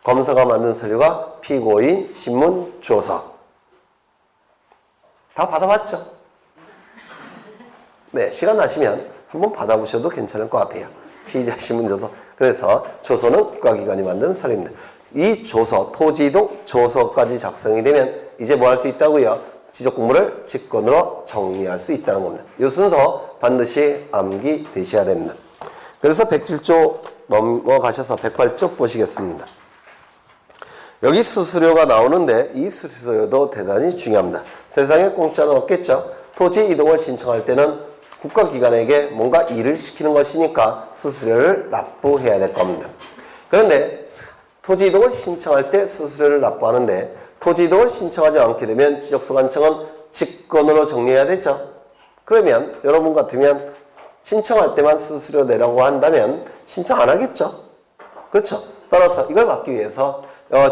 [SPEAKER 1] 검사가 만든 서류가 피고인 신문 조서. 다 받아봤죠? 네, 시간 나시면 한번 받아보셔도 괜찮을 것 같아요. 피의자 신문 조서. 그래서 조서는 국가기관이 만든 서류입니다. 이 조서, 토지 이동 조서까지 작성이 되면 이제 뭐 할 수 있다고요? 지적 공부를 직권으로 정리할 수 있다는 겁니다. 이 순서 반드시 암기되셔야 됩니다. 그래서 107조 넘어가셔서 108조 보시겠습니다. 여기 수수료가 나오는데 이 수수료도 대단히 중요합니다. 세상에 공짜는 없겠죠. 토지 이동을 신청할 때는 국가기관에게 뭔가 일을 시키는 것이니까 수수료를 납부해야 될 겁니다. 그런데 토지 이동을 신청할 때 수수료를 납부하는데 토지 이동을 신청하지 않게 되면 지적소관청은 직권으로 정리해야 되죠. 그러면 여러분 같으면 신청할 때만 수수료 내라고 한다면 신청 안 하겠죠. 그렇죠. 따라서 이걸 막기 위해서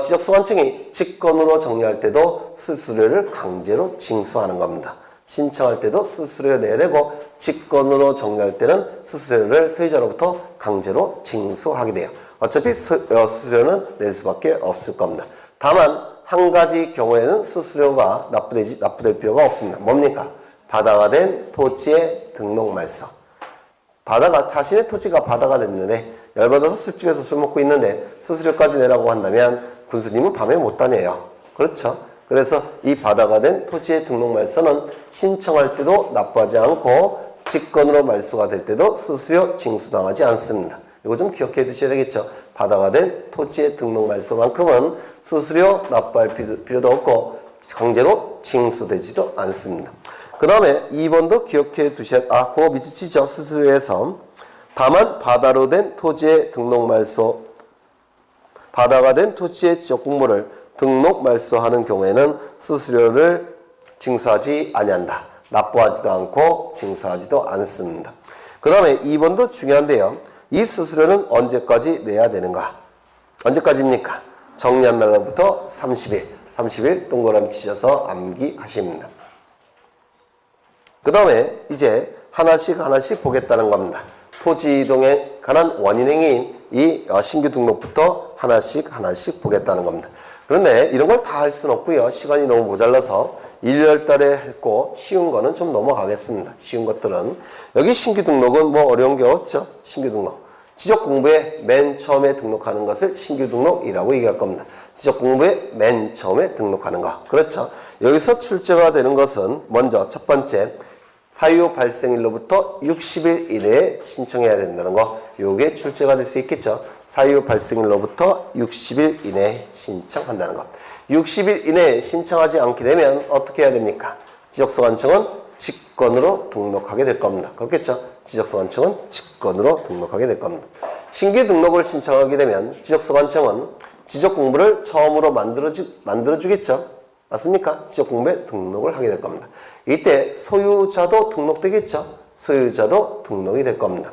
[SPEAKER 1] 지적소관청이 직권으로 정리할 때도 수수료를 강제로 징수하는 겁니다. 신청할 때도 수수료 내야 되고 직권으로 정리할 때는 수수료를 소유자로부터 강제로 징수하게 돼요. 어차피 수수료는 낼 수밖에 없을 겁니다. 다만 한 가지 경우에는 수수료가 납부될 필요가 없습니다. 뭡니까? 바다가 된 토지의 등록 말소. 자신의 토지가 바다가 됐는데 열받아서 술집에서 술 먹고 있는데 수수료까지 내라고 한다면 군수님은 밤에 못 다녀요. 그렇죠? 그래서 이 바다가 된 토지의 등록 말소는 신청할 때도 납부하지 않고 직권으로 말소가 될 때도 수수료 징수당하지 않습니다. 이거 좀 기억해 두셔야 되겠죠. 바다가 된 토지의 등록 말소만큼은 수수료 납부할 필요도 없고 강제로 징수되지도 않습니다. 그 다음에 2번도 기억해 두셔야, 그거 밑에 치죠. 수수료에서. 다만 바다로 된 토지의 등록 말소, 바다가 된 토지의 지적 공모를 등록 말소하는 경우에는 수수료를 징수하지 아니한다. 납부하지도 않고 징수하지도 않습니다. 그 다음에 2번도 중요한데요. 이 수수료는 언제까지 내야 되는가? 언제까지입니까? 정리한 날로부터 30일. 30일 동그라미 치셔서 암기하십니다. 그 다음에 이제 하나씩 보겠다는 겁니다. 토지 이동에 관한 원인행위인 이 신규 등록부터 하나씩 보겠다는 겁니다. 그런데 이런 걸 다 할 수는 없고요. 시간이 너무 모자라서 1월 달에 했고 쉬운 거는 좀 넘어가겠습니다. 쉬운 것들은. 여기 신규 등록은 뭐 어려운 게 없죠. 신규 등록. 지적공부에 맨 처음에 등록하는 것을 신규 등록이라고 얘기할 겁니다. 지적공부에 맨 처음에 등록하는 거. 그렇죠. 여기서 출제가 되는 것은 먼저 첫 번째 사유 발생일로부터 60일 이내에 신청해야 된다는 거. 요게 출제가 될 수 있겠죠. 사유 발생일로부터 60일 이내에 신청한다는 것. 60일 이내에 신청하지 않게 되면 어떻게 해야 됩니까? 지적소관청은 직권으로 등록하게 될 겁니다. 그렇겠죠? 지적소관청은 직권으로 등록하게 될 겁니다. 신규 등록을 신청하게 되면 지적소관청은 지적공부를 처음으로 만들어주겠죠? 맞습니까? 지적공부에 등록을 하게 될 겁니다. 이때 소유자도 등록되겠죠? 소유자도 등록이 될 겁니다.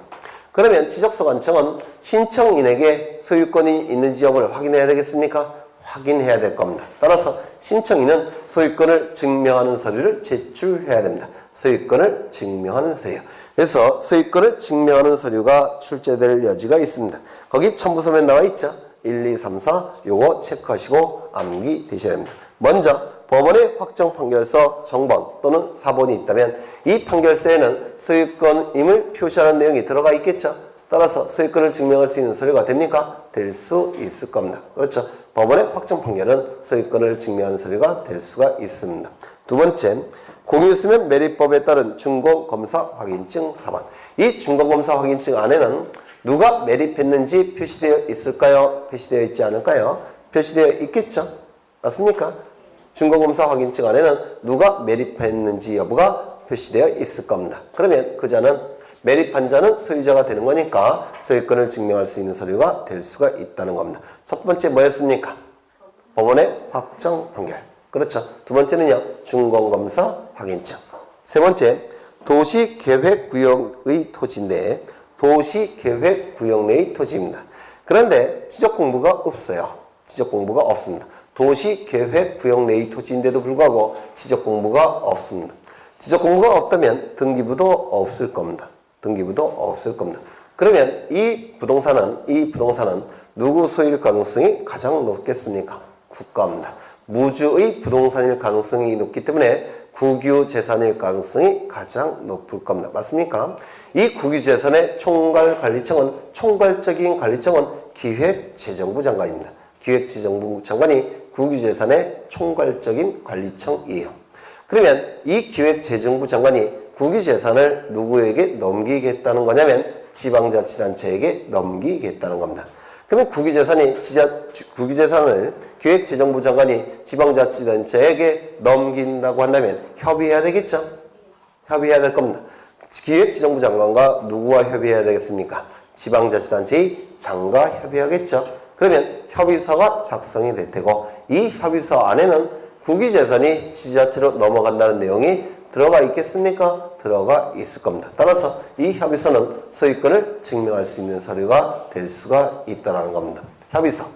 [SPEAKER 1] 그러면 지적소관청은 신청인에게 소유권이 있는지 여부를 확인해야 되겠습니까? 확인해야 될 겁니다. 따라서 신청인은 소유권을 증명하는 서류를 제출해야 됩니다. 소유권을 증명하는 서류. 그래서 소유권을 증명하는 서류가 출제될 여지가 있습니다. 거기 첨부서면 나와 있죠. 1, 2, 3, 4 요거 체크하시고 암기되셔야 됩니다. 먼저 법원의 확정 판결서 정본 또는 사본이 있다면 이 판결서에는 소유권임을 표시하는 내용이 들어가 있겠죠. 따라서 소유권을 증명할 수 있는 서류가 됩니까? 될 수 있을 겁니다. 그렇죠. 법원의 확정 판결은 소유권을 증명하는 서류가 될 수가 있습니다. 두 번째, 공유수면 매립법에 따른 준공검사 확인증 4번. 이 준공검사 확인증 안에는 누가 매립했는지 표시되어 있을까요? 표시되어 있지 않을까요? 표시되어 있겠죠. 맞습니까? 준공검사 확인증 안에는 누가 매립했는지 여부가 표시되어 있을 겁니다. 그러면 그 자는 매립한 자는 소유자가 되는 거니까 소유권을 증명할 수 있는 서류가 될 수가 있다는 겁니다. 첫 번째 뭐였습니까? 법원의 확정 판결. 그렇죠. 두 번째는요. 준공검사 확인증. 세 번째, 도시계획구역의 토지인데 도시계획구역 내의 토지입니다. 그런데 지적공부가 없어요. 지적공부가 없습니다. 도시계획구역 내의 토지인데도 불구하고 지적공부가 없습니다. 지적공부가 없다면 등기부도 없을 겁니다. 등기부도 없을 겁니다. 그러면 이 부동산은 누구 소유일 가능성이 가장 높겠습니까? 국가입니다. 무주의 부동산일 가능성이 높기 때문에 국유재산일 가능성이 가장 높을 겁니다. 맞습니까? 이 국유재산의 총괄관리청은 총괄적인 관리청은 기획재정부 장관입니다. 기획재정부 장관이 국유재산의 총괄적인 관리청이에요. 그러면 이 기획재정부 장관이 국유재산을 누구에게 넘기겠다는 거냐면 지방자치단체에게 넘기겠다는 겁니다. 그러면 국유재산을 기획재정부 장관이 지방자치단체에게 넘긴다고 한다면 협의해야 되겠죠? 협의해야 될 겁니다. 기획재정부 장관과 누구와 협의해야 되겠습니까? 지방자치단체의 장과 협의하겠죠? 그러면 협의서가 작성이 될 테고 이 협의서 안에는 국유재산이 지자체로 넘어간다는 내용이 들어가 있겠습니까? 들어가 있을 겁니다. 따라서 이 협의서는 소유권을 증명할 수 있는 서류가 될 수가 있다는 겁니다. 협의서.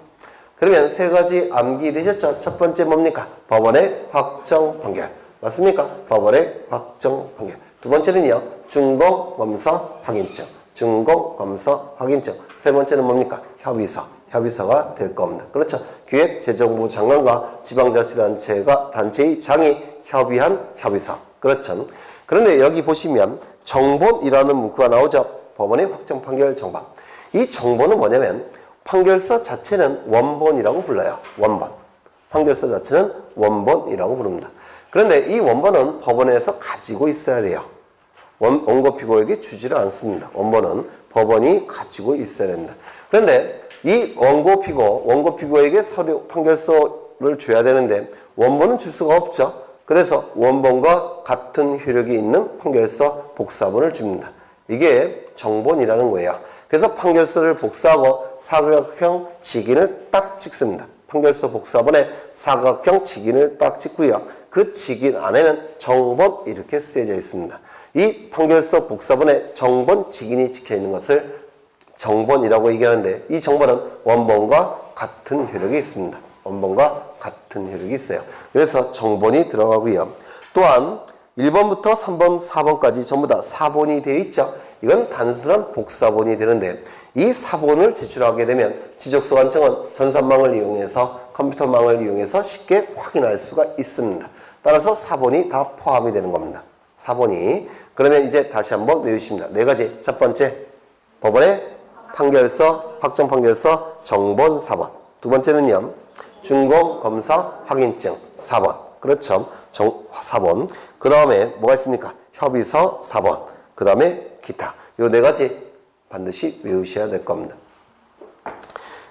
[SPEAKER 1] 그러면 세 가지 암기되셨죠? 첫 번째 뭡니까? 법원의 확정 판결. 맞습니까? 법원의 확정 판결. 두 번째는요. 준공검사 확인증. 준공검사 확인증. 세 번째는 뭡니까? 협의서. 협의서가 될 겁니다. 그렇죠? 기획재정부 장관과 지방자치단체의 장이 협의한 협의서. 그렇죠? 그런데 여기 보시면 정본이라는 문구가 나오죠. 법원의 확정 판결 정본. 이 정본은 뭐냐면 판결서 자체는 원본이라고 불러요. 원본. 판결서 자체는 원본이라고 부릅니다. 그런데 이 원본은 법원에서 가지고 있어야 돼요. 원고 피고에게 주지를 않습니다. 원본은 법원이 가지고 있어야 됩니다. 그런데 이 원고 피고에게 서류 판결서를 줘야 되는데 원본은 줄 수가 없죠. 그래서 원본과 같은 효력이 있는 판결서 복사본을 줍니다. 이게 정본이라는 거예요. 그래서 판결서를 복사하고 사각형 직인을 딱 찍습니다. 판결서 복사본에 사각형 직인을 딱 찍고요. 그 직인 안에는 정본 이렇게 쓰여져 있습니다. 이 판결서 복사본에 정본 직인이 찍혀 있는 것을 정본이라고 얘기하는데 이 정본은 원본과 같은 효력이 있습니다. 원본과 같은 효력이 있어요. 그래서 정본이 들어가고요. 또한 1번부터 3번, 4번까지 전부 다 사본이 되어 있죠. 이건 단순한 복사본이 되는데 이 사본을 제출하게 되면 지적소관청은 전산망을 이용해서 컴퓨터망을 이용해서 쉽게 확인할 수가 있습니다. 따라서 사본이 다 포함이 되는 겁니다. 사본이. 그러면 이제 다시 한번 외우십니다. 네 가지. 첫 번째, 법원의 판결서, 확정 판결서, 정본 4번. 두 번째는요, 준공, 검사, 확인증 4번. 그렇죠. 4번. 그 다음에 뭐가 있습니까? 협의서 4번. 그 다음에 기타. 요 네 가지 반드시 외우셔야 될 겁니다.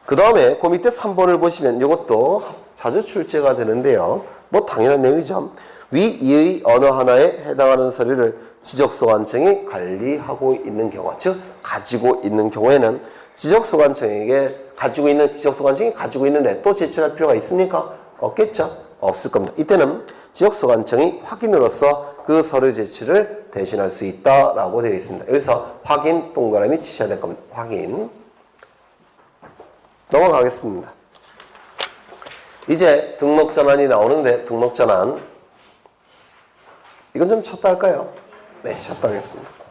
[SPEAKER 1] 그 다음에 그 밑에 3번을 보시면 이것도 자주 출제가 되는데요. 뭐 당연한 내용이죠. 위 이의 어느 하나에 해당하는 서류를 지적소관청이 관리하고 있는 경우, 즉 가지고 있는 경우에는 지적소관청이 가지고 있는데 또 제출할 필요가 있습니까? 없겠죠. 없을 겁니다. 이때는 지적소관청이 확인으로서 그 서류 제출을 대신할 수 있다라고 되어 있습니다. 여기서 확인 동그라미 치셔야 될 겁니다. 확인. 넘어가겠습니다. 이제 등록전환이 나오는데 등록전환 이건 좀 쳤다 할까요? 네, 쳤다 하겠습니다.